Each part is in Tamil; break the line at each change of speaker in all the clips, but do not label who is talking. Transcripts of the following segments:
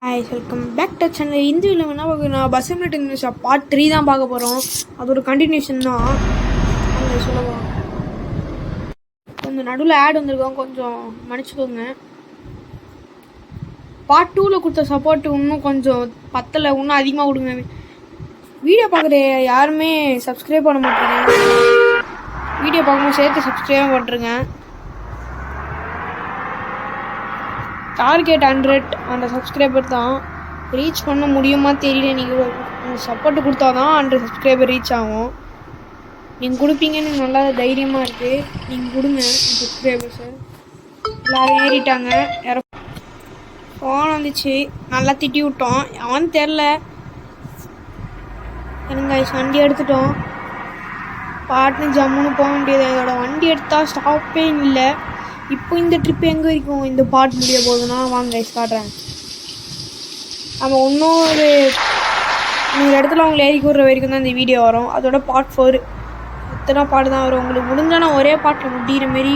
Hi welcome back to channel. இந்த வீடியோவில் என்ன பார்க்கணும், பஸ் சிமுலேட்டர் இங்கிலீஷ் பார்ட் 3 தான் பார்க்க போகிறோம். அதோட கண்டினியூஷன் தான் அங்கே சொல்ல போகிறோம். கொஞ்சம் நடுவில் ஆட் வந்திருக்கோம், கொஞ்சம் மன்னிச்சுக்கோங்க. பார்ட் 2ல் கொடுத்த சப்போர்ட் இன்னும் கொஞ்சம் பத்தலை, இன்னும் அதிகமாக கொடுங்க. வீடியோ பார்க்குற யாருமே சப்ஸ்கிரைப் பண்ண மாட்டேங்க. வீடியோ பார்க்கும்போது சேர்த்து சப்ஸ்கிரைப் பண்ணுறேங்க. டார்கெட் 100 அந்த சப்ஸ்கிரைபர் தான் ரீச் பண்ண முடியுமா தெரியல. நீங்கள் சப்போர்ட் கொடுத்தா தான் 100 சப்ஸ்கிரைபர் ரீச் ஆகும். நீங்கள் கொடுப்பீங்கன்னு நல்லா தைரியமாக இருக்குது. நீங்கள் கொடுங்க சப்ஸ்கிரைபர்ஸை. எல்லோரும் ஏறிட்டாங்க. ஃபோன் வந்துச்சு, நல்லா திட்டி விட்டோம். அவன் தெரில எனக்கு வண்டி எடுத்துட்டோம். பாட்டுன்னு ஜம்முன்னு போக வேண்டியது. அதோட வண்டி எடுத்தால் ஸ்டாப்பே இல்லை. இப்போ இந்த ட்ரிப் எங்கே வரைக்கும் இந்த பார்ட் முடிய போகுதுன்னா வாங்க காட்டுறேன். நம்ம இன்னொரு இடத்துல அவங்களை ஏறி கூடுற வரைக்கும் தான் இந்த வீடியோ வரும். அதோட பார்ட் 4 எத்தனை பாட்டு தான் வரும். உங்களுக்கு முடிஞ்சால் நான் ஒரே பாட்டில் முடிகிற மாரி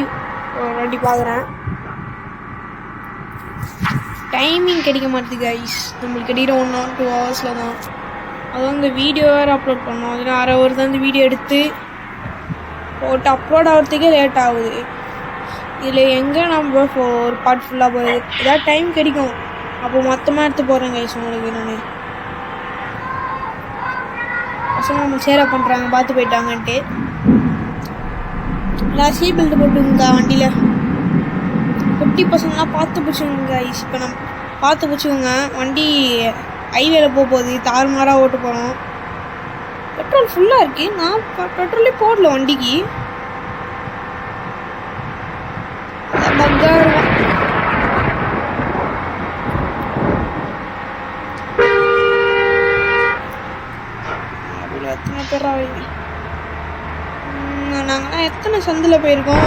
ஒரு வாட்டி பார்க்குறேன். டைமிங் கிடைக்க மாட்டேங்குது கைஸ். நம்மளுக்கு கிடைக்கிற 1 or 2 hours தான். அதுவும் இந்த வீடியோ வேறு அப்லோட் பண்ணோம். அதில் 1/2 hour தான் இந்த வீடியோ எடுத்து போட்டு அப்லோட் ஆகிறதுக்கே லேட் ஆகுது. இதில் எங்கே நம்ம ஒரு பார்ட் ஃபுல்லாக போகுது. ஏதாவது டைம் கிடைக்கும் அப்போ மொத்தமாக எடுத்து போகிறேன் கைஸ். உங்களுக்கு நான் பசங்க நம்ம சேராக பண்ணுறாங்க, பார்த்து போயிட்டாங்கன்ட்டு. எல்லாம் சீட் பெல்ட் போட்டுங்க வண்டியில். குட்டி பசங்களாம் பார்த்து பிடிச்சிக்கோங்க கைஸ். இப்போ நம்ம பார்த்து பிடிச்சிக்கோங்க. வண்டி ஹைவேல போகுது, தாறுமாறாக ஓட்டு போகிறோம். பெட்ரோல் ஃபுல்லாக இருக்குது. நான் பெட்ரோலே போடல வண்டிக்கு. எத்தனை பேர் நாங்களாம் எத்தனை சந்தில் போயிருக்கோம்.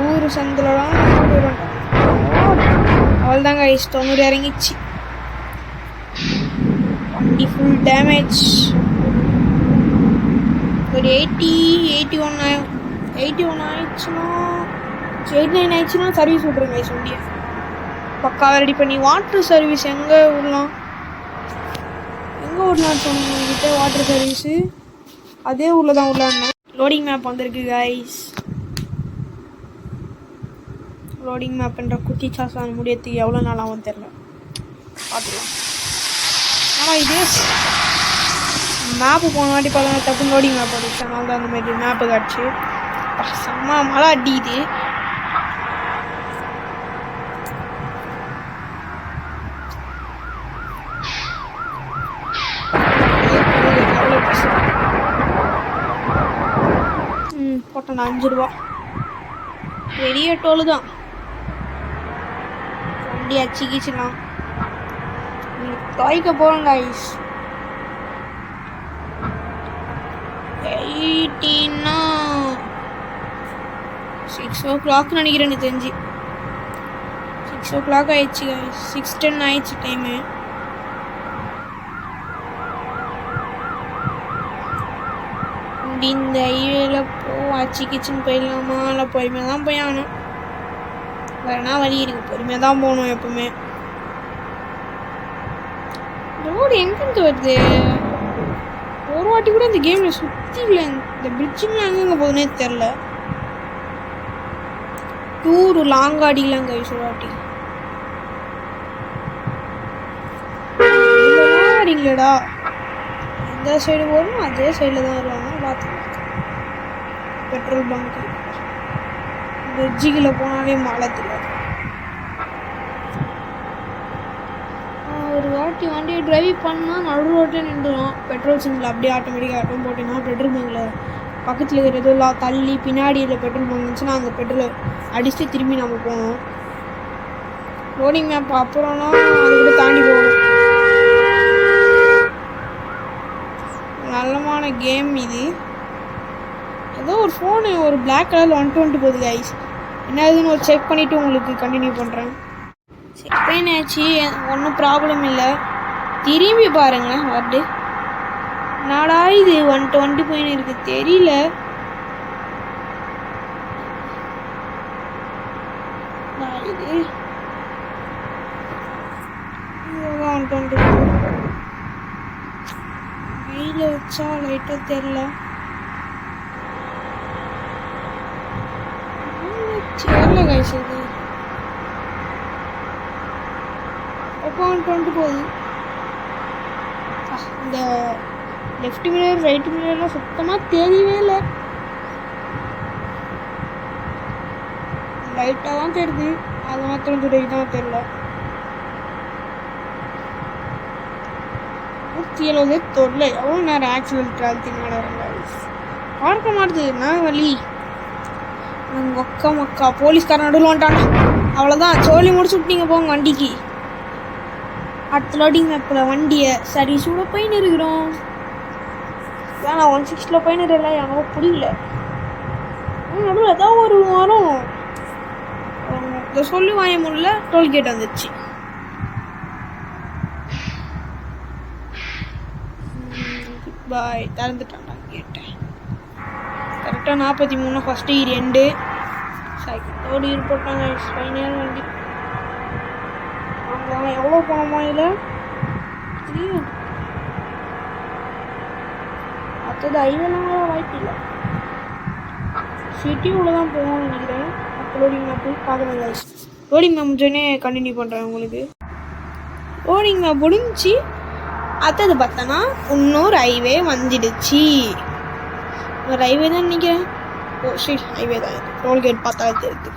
ஊர் சந்திலலாம் போயிடும். அவள்தாங்க 90 இறங்கிச்சு. வண்டி ஃபுல் டேமேஜ். ஒரு 81 ஆயிடுச்சுன்னா 89 ஆயிடுச்சுன்னா சர்வீஸ் விட்ருங்க கைஸ். வண்டியை பக்காவாக ரெடி பண்ணி வாட்டர் சர்வீஸ் எங்கே விடலாம் சொன்னீங்கிட்ட. வாட்டர் சர்வீஸு அதே ஊரில் தான் உள்ளாண்ணேன். லோடிங் மேப் வந்திருக்கு கைஸ். லோடிங் மேப்ன்ற குட்டி சாசான் முடியத்துக்கு எவ்வளோ நாள் ஆகும் தெரில, பார்த்துக்கலாம். ஆனால் இதே மேப்பு போன வாட்டி பார்த்தா தப்பு லோடிங் மேப் வந்துச்சு. அதனால தான் அந்த மாதிரி மேப்பு காட்சி. செம்ம மழை அடிக்குது. போட்டேன் 5 ரூபா. பெரிய டோலு தான். வண்டி அச்சிக்கிச்சுலாம் துவைக்க போகிறோம் கைஸ். 18னா 6 o'clock நினைக்கிறேன். எனக்கு தெரிஞ்சு 6 o'clock ஆயிடுச்சு கைஸ். 6:10 ஆயிடுச்சு டைமு. இந்த ஹைவேல ஆச்சு கிச்சன் போயிடலாமா, இல்லை பொறுமையாக தான் போய் ஆகணும். வேறனா வழி இருக்குது, பொறுமையாக தான் போகணும் எப்பவுமே. ரோடு எங்கேருந்து வருது? ஒரு வாட்டி கூட இந்த கேமில் சுற்றி இல்லை. இந்த பிரிட்ஜுங்கெலாம் எங்கெங்கே போகுதுன்னே தெரில. டூரு லாங் ஆடிலாம் கைஸ். ஒரு வாட்டி ஆடிங்களேடா. எந்த சைடு போகணும் அதே சைடில் தான் வருவாங்க. பார்த்து பெட்ரோல் பங்க்கு வெஜ்ஜிக்கில் போனாலே மழை தெரியாது. ஒரு வாட்டி வண்டியை டிரைவ் பண்ணால் நடு ரோட்டில் நின்றுடும். பெட்ரோல் சிங்கில் அப்படியே ஆட்டோமேட்டிக்காக ஆட்டம் போட்டிங்கன்னா பெட்ரோல் பங்கில் பக்கத்தில் இருக்கிற எதுவும் தள்ளி பின்னாடி இல்லை பெட்ரோல் பங்க் இருந்துச்சுன்னா அந்த பெட்ரோலை அடிச்சுட்டு திரும்பி நம்ம போகணும். லோடிங் மேப் அப்புறம்னா அது கூட தாண்டி போகணும். நல்லமான கேம் இது. ஏதோ ஒரு ஃபோனு ஒரு பிளாக் கலரில் 120 போகுது கைஸ். என்னதுன்னு ஒரு செக் பண்ணிவிட்டு உங்களுக்கு கண்டினியூ பண்ணுறேன். செக் பண்ணியாச்சு, ஒன்றும் ப்ராப்ளம் இல்லை. திரும்பி பாருங்களேன் வருது. நாடா இது 120 போயின்னு இருக்குது தெரியல. இது வந்துட்டு வெயில வச்சா லைட்டாக தெரில. தெரில கைஸ் இது எப்போ வந்துட்டு போகுது. இந்த லெஃப்ட் மிரர் ரைட் மிரர்லாம் சுத்தமாக தெரியவே இல்லை. லைட்டாக தான் தெரியுது, அது மாத்திரம் தான் தெரியல. 170 தொல்லை. எவ்வளோ நேரம் ஆக்சிடென்ட் அழுத்தினால பார்க்க மாட்டுது. நான் வலி மக்கா போலீஸ்காரன் நடுவில் வந்துட்டானா. அவ்வளோதான், சோழி முடிச்சு விட்டீங்க போங்க வண்டிக்கு. அடுத்த லோடிங் மேப்பில் வண்டியை சரி சூட போயின்னு இருக்கிறோம். ஏன்னா 160 போயின்னு இல்லை, எனக்கு புரியல. நடுவில் ஏதாவது ஒரு வாரம் சொல்லி வாங்க முடியல. டோல்கேட் வந்துச்சு. பாய் திறந்துட்டான்டா கேட்டேன். கரெக்டாக 43 ஃபஸ்ட்டு இயர் எண்டு. சைக்கிளோடு இயர் போட்டாங்க. ஃபைனல் வண்டி அவங்க எவ்வளோ போனோமா இதில் தெரியும். அடுத்தது ஐவெல்லாம் வாய்ப்பு இல்லை. சிட்டிக்குள்ளே தான் போகணும்னு நினைக்கிறேன். அப்போ லோடிங் மேப் பார்க்குறேன். லோடிங் மேப் முடிஞ்சோடனே கண்டினியூ பண்ணுறேன் உங்களுக்கு. லோடிங் மேப் முடிஞ்சு அடுத்தது பார்த்தோன்னா இன்னொரு ஹைவே வந்துடுச்சு. ஒரு ஹைவே தான் நினைக்கிறேன். ஓ சரி, ஹைவே தான் இது. டோல்கேட் பார்த்தா தெரியுது.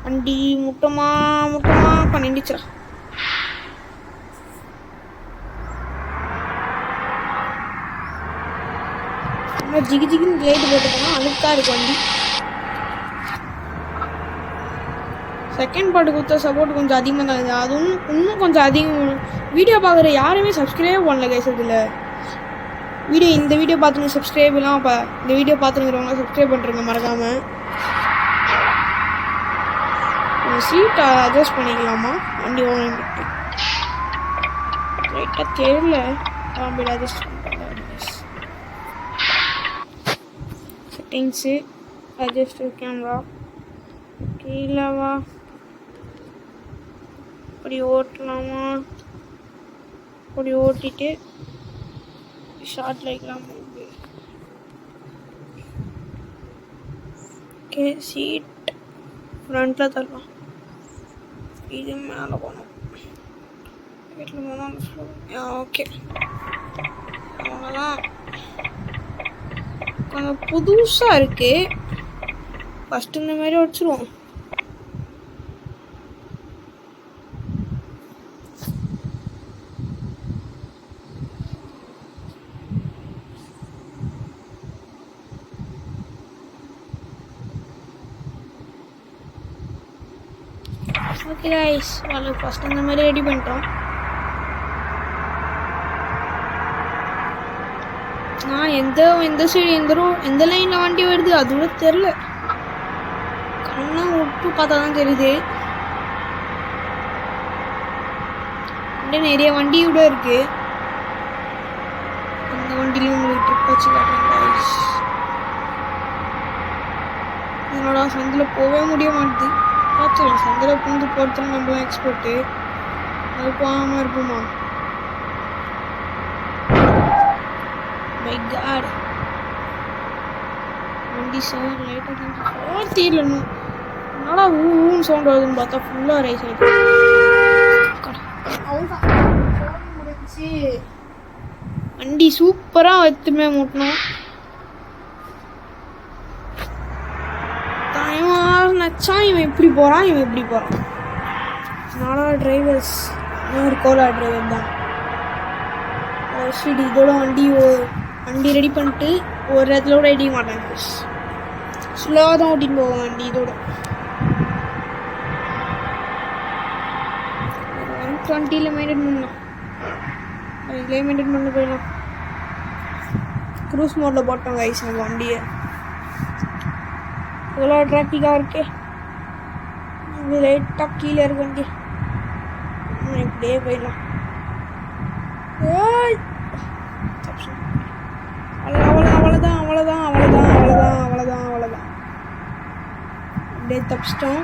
வண்டி முட்டமா பண்ணிடுச்சுரா. ஜிகின்னு லைட்டு போட்டு போனால் அழுக்கா இருக்கு வண்டி. செகண்ட் பார்ட்டு கொடுத்த சப்போர்ட் கொஞ்சம் அதிகமாக தான் இருக்குது. அதுவும் இன்னும் கொஞ்சம் அதிகம். வீடியோ பார்க்குற யாருமே சப்ஸ்கிரைப் பண்ணல கைஸ். இதில் இந்த வீடியோ பார்த்துங்க சப்ஸ்கிரைப்லாம். இப்போ இந்த வீடியோ பார்த்துங்கிறவங்க சப்ஸ்கிரைப் பண்ணுறங்க மறக்காமல். சீட் அட்ஜஸ்ட் பண்ணிக்கலாமா வண்டி ஓனர் ரைட்டாக தெரியல. அட்ஜஸ்ட் செட்டிங்ஸு அட்ஜஸ்ட் கேமரா கீழவா அப்படி ஓட்டலாமா. அப்படி ஓட்டிட்டு ஷார்ட் லைட்லாம் ஓகே. சீட் ஃப்ரண்ட்டில் தரலாம். இது மேலே போகணும். வீட்டில் போனால் ஓகே. அவ்வளோதான். கொஞ்சம் புதுசாக இருக்குது. ஃபஸ்ட்டு இந்த மாதிரி வச்சுருவோம். ஓகே கைஸ், ஃபஸ்ட்டு இந்த மாதிரி ரெடி பண்ணிட்டோம். நான் எந்த சைடு எந்த லைனில் வண்டி வருது அது கூட தெரில. கண்ணா விட்டு பார்த்தா தான் தெரியுது. நிறைய வண்டி கூட இருக்கு. அந்த வண்டிலையும் உங்களுக்கு ட்ரிப் வச்சு காட்டுறேன் கைஸ். என்னோட சந்தில் போகவே முடிய மாட்டுது. பார்த்துக்கலாம், சந்தில் பூந்து போகிறதுல நம்ம எக்ஸ்போர்ட்டு. அது போகாமல் இருப்போமா? மை காட், வண்டி சார் லைட்டாக தீரணும். என்னடா ஊன்னு சவுண்ட் வருதுன்னு பார்த்தா ஃபுல்லாக ரைஸ் ஆகிட்டு. முடிஞ்சு வண்டி சூப்பராக வத்துமே மூட்டணும். நச்சா இவன் இப்படி போகிறான், இவன் இப்படி போகிறான். நாலா டிரைவர்ஸ் இன்னொரு கோலா டிரைவர் தான். சரி, இதோட வண்டி ரெடி பண்ணிட்டு ஒரு இடத்துல கூட அடிக்க மாட்டாங்க. ஸ்லோவாக தான் ஓட்டின்னு போவோம் வண்டி. இதோட 120 மெயின்டைன் பண்ணலாம். அதிலே மெயின்டைன் பண்ண போயிடலாம். க்ரூஸ் மோடில் போட்டோம் கைஸ் நம்ம வண்டியை. எவ்வளோ டிராஃபிக்காக இருக்கே. இது லைட்டாக கீழே இருக்கு வண்டி. இப்படியே போயிடலாம். அவ்வளோதான். அப்படியே தப்பிச்சிட்டோம்.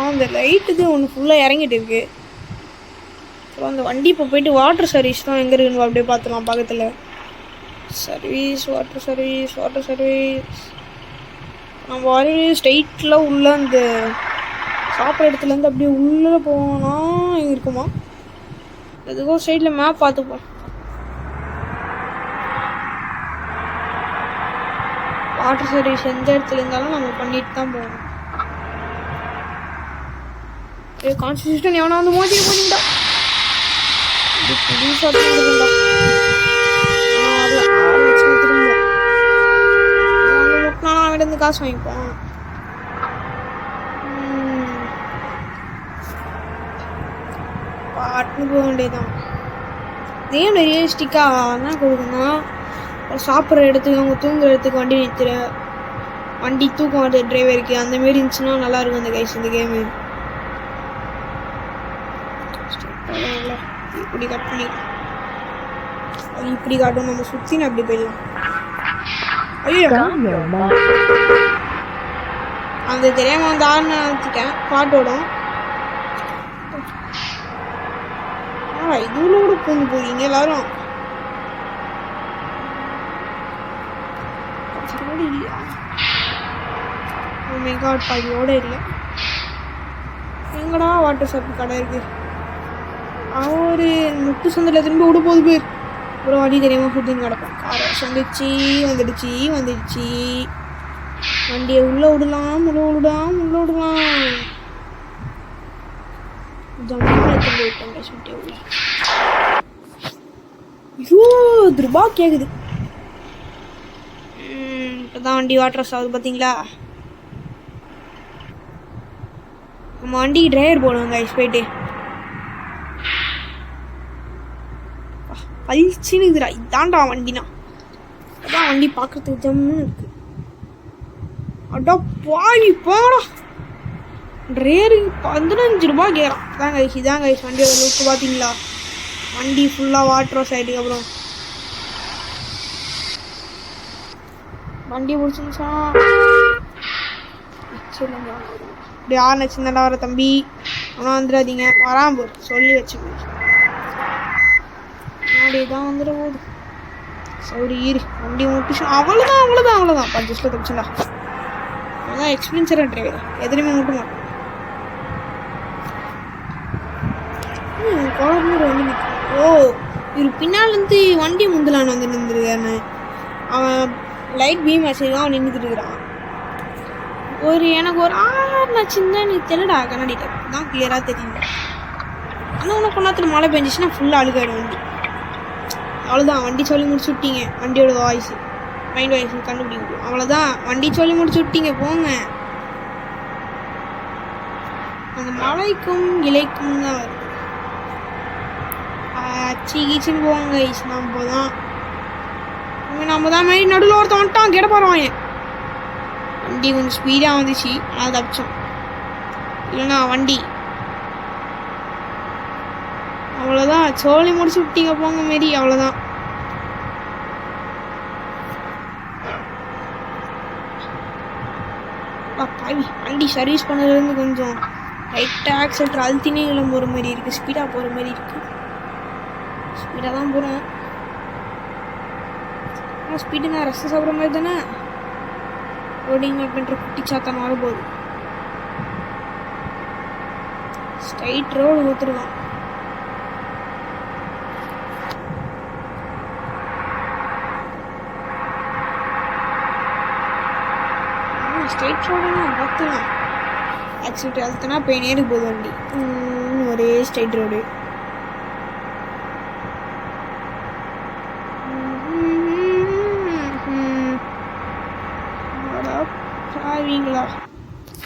அந்த லைட்டு இது ஒன்று ஃபுல்லாக இறங்கிட்டு இருக்கு. அப்புறம் அந்த வண்டி இப்போ போயிட்டு வாட்டர் சர்வீஸ் தான் எங்கே இருக்குன்னு அப்படியே பார்த்துலாம் பக்கத்தில். Service water service water service. நம்ம வர ஸ்ட்ரெயிட்டில் உள்ள அந்த சாப்பிட்ற இடத்துலேருந்து அப்படியே உள்ளே போனால் எங்கே இருக்குமா? எதுக்கோ சைடில் மேப் பார்த்துப்போம். வாட்டர் சர்வீஸ் எந்த இடத்துல இருந்தாலும் நம்ம பண்ணிட்டு தான் போகணும். கான்ஸ்டியூஷன் எவனா வந்து மோதிட்டு போனீங்கடா. அவன் காசு வாங்கிப்போம். பாட்டுன்னு போக வேண்டியதுதான். இதே ரியலிஸ்டிக்காக தான் கொடுக்கணும். சாப்பிட்ற இடத்துக்கு அவங்க தூங்குற இடத்துக்கு வண்டி நிறுத்துற வண்டி தூக்கம் வருது டிரைவருக்கு அந்த மாரி இருந்துச்சுன்னா நல்லாயிருக்கும் அந்த கைஸ் இந்த கேமு. இப்படி கட் பண்ணி அது இப்படி காட்டும். நம்ம சுற்றின்னு அப்படி போயிடலாம். ஐயோ அந்த தெரியாமல் வந்து ஆறுன்னு நினச்சிட்டேன் பாட்டோடும். இதுல கூட பூந்து போறீங்க எல்லாரும். இல்லையா பாதியோட இல்லை. எங்கடா வாட்டர் சர்வீஸ் கடை இருக்கு? ஒரு முட்டு சந்தில் திரும்பி விட போகுது பேர். ஒரு வண்டி தெரியாம சுத்தின்னு கிடப்போம். காரை வந்துடுச்சு வந்துடுச்சு. வண்டியை உள்ள விடலாம் ரூபா கேக்குது. இப்பதான் வண்டி வாட்டர் ஆகுது பாத்தீங்களா? நம்ம வண்டிக்கு டிரைவர் போடுவோம் கைஸ் போயிட்டு. பளிச்சுன்னு இதுடா இதான்டா வண்டினா. அதான் வண்டி பார்க்கறதுக்கு ஜம்முன்னு இருக்கு. அடா பாவி போடா. டிரைவருக்கு 15 ரூபாய் கேட்குறான். இதான் கைஸ் வண்டியோட லுக்கு பார்த்தீங்களா? வண்டி ஃபுல்லாக வாட்டர் வாஷ் ஆகிட்டு அப்புறம் வண்டி பிடிச்சிருந்துச்சா இப்படி யாருன்னு சின்னடா வர தம்பி ஆனால் வந்துடாதீங்க. வரான் போர் சொல்லி வச்சுக்கோங்க. முன்னாடி தான் வந்துட போகுது. சரி இரு வண்டி முட்டுச்சு. அவ்வளோதான் 10 நிமிஷத்தில் தப்பிச்சுடா. அதான் எக்ஸ்பீரியன்ஸான டிரைவர் எதுலையுமே முட்ட மாட்டோம். குழந்தை வந்து இவர் பின்னாலேருந்து வண்டி முந்தலான்னு வந்து நின்றுருக்கானே. அவன் லைட் பீம் வச்சுருக்கான். அவன் நின்றுட்டு இருக்கிறான். எனக்கு ஒரு 6 நச்சுன்னு நீ தெரியடா கண்ணாடி தான் கிளியராக தெரியுங்க. ஆனால் உனக்கு கொண்டாத்துல மழை பெஞ்சிச்சுன்னா ஃபுல்லாக அழுகாயிடும் வண்டி. அவ்வளோதான் வண்டி சொல்லி முடிச்சு விட்டீங்க. வண்டியோட வாய்ஸ் மைண்ட் வாய்ஸ் கண்டுபிடிக்க முடியும். அவ்வளோதான் வண்டி சொல்லி முடிச்சு விட்டீங்க போங்க. அந்த மழைக்கும் இலைக்கும் தான் வருது. கீச்சின்னு போவாங்க நம்ம தான் மாதிரி நடுவில் ஒருத்தன் வந்துட்டான் கெட போகிறவாங்க. வண்டி கொஞ்சம் ஸ்பீடாக வந்துச்சு ஆனால் தப்பிச்சோம். இல்லைண்ணா வண்டி அவ்வளோதான் சோழி முடிச்சு விட்டீங்க போங்க மாரி. அவ்வளோதான் பாவி வண்டி சர்வீஸ் பண்ணதுலேருந்து கொஞ்சம் லைட்டாக ஆக்சிலேட்டர் அழுத்தினே போகிற மாதிரி இருக்குது. ஸ்பீடாக போகிற மாதிரி இருக்குது. ஸ்பீடாக தான் போகிறோம். ஆனால் ஸ்பீடு நான் ரசம் சாப்பிட்ற மாதிரி தானே. ரோடிங் மேப் பண்ணுற குட்டி சாத்தான் வரப்போகுது. ஸ்ட்ரைட் ரோடு ஊற்றுருக்கான். ஸ்ட்ரைட் ரோடுனா பார்த்துலாம். ஆக்சிலேட்டர் அழுத்தினா போய் நேருக்கு போகுது வண்டி. ஒரே ஸ்ட்ரைட் ரோடு.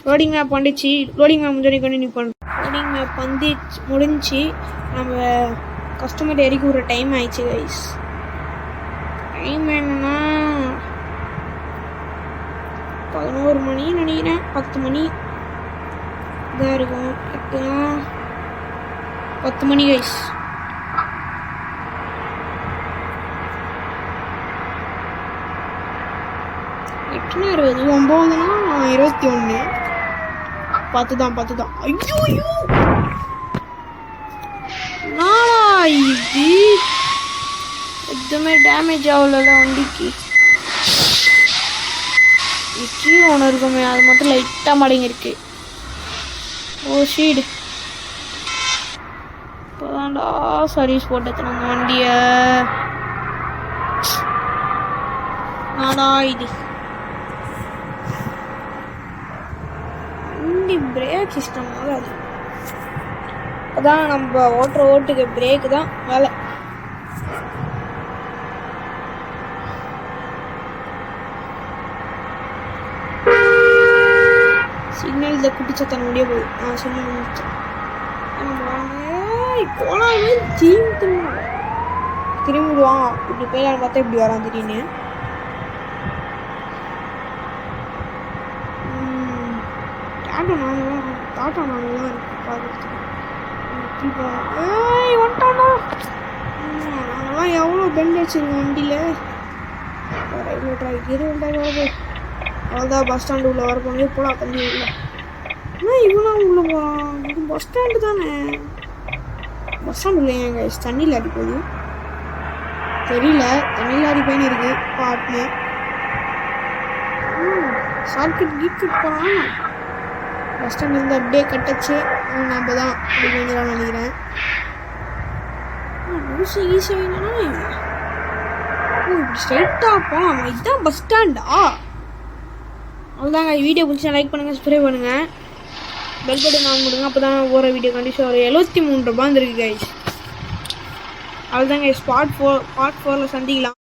லோடிங் மேப் வந்துச்சு. லோடிங் மேப் முடிஞ்சோடனே கண்டினியூ பண்ணுறோம். லோடிங் மேப் முடிஞ்சு நம்ம கஸ்டமர் இறக்கி விட்ற டைம் ஆயிடுச்சு கைஸ். டைம் என்னன்னா 11 மணி நினைக்கிறேன். 10 மணி இதாக இருக்கும். 10 மணி கைஸ். எட்டுனா 20 9னா 21. பார்த்துதான் ஐயோ ஐயோ நானா இது எதுவுமே டேமேஜ் ஆகல வண்டிக்கு. கீழே ஒன்று இருக்குமே அது மட்டும் லைட்டாக மடங்கிருக்கு. ஓ ஷீடு இப்போதான்டா சர்வீஸ் போட்டு அந்த வண்டியை. நானா இது வண்டி பிரேக் சிஸ்டம் அது அதான் நம்ம ஓட்டுற ஓட்டுக்கு பிரேக்கு தான் வேலை. சிக்னல் இதை குட்டிச்சத்தன முடிய போகுது. சிக்னல் முடிச்சேன் போனாலுமே திரும்பிடுவான். இப்படி போயிடலான்னு பார்த்தா இப்படி வரான் திடீர்னு. டாட்டா நானும் இருக்கு பார்க்கறதுக்கு. வந்துட்டானா நாங்கெல்லாம் எவ்வளோ பெண்ட் வச்சுருக்கோம் வண்டியில். அவ்வளோதான் பஸ் ஸ்டாண்டு உள்ளே வர போனே போகலாம் தண்ணி உள்ள. ஆனால் இவனாம் உள்ளே போகிறான். இது பஸ் ஸ்டாண்டு தானே. பஸ் ஸ்டாண்டு இல்லையாங்க தண்ணியில் அடி போகுது தெரியல. தண்ணியில் அடி போயின்னு இருக்கு பாட்டுன்னு. ஷார்ட்கட் கீட்கட் போகிறான். பஸ் ஸ்டாண்ட் இருந்து அப்படியே கட்டச்சு நம்ம தான் அப்படி வேணுறான்னு நினைக்கிறேன். ஈஸியாக இப்படி ஸ்ட்ரைட்டாக போகலாம். இதுதான் பஸ் ஸ்டாண்டா? அவ்வளோதாங்க. வீடியோ பிடிச்சா லைக் பண்ணுங்கள், சப்ஸ்கிரைப் பண்ணுங்கள், பெல் பட்டன் ஆன் கொடுங்க. அப்போ தான் போகிற வீடியோ கண்டிப்பாக ஒரு 73 ரூபா வந்துருக்கு கைஸ். அவ்வளோதாங்க. பார்ட் 4ல் சந்திக்கலாம்.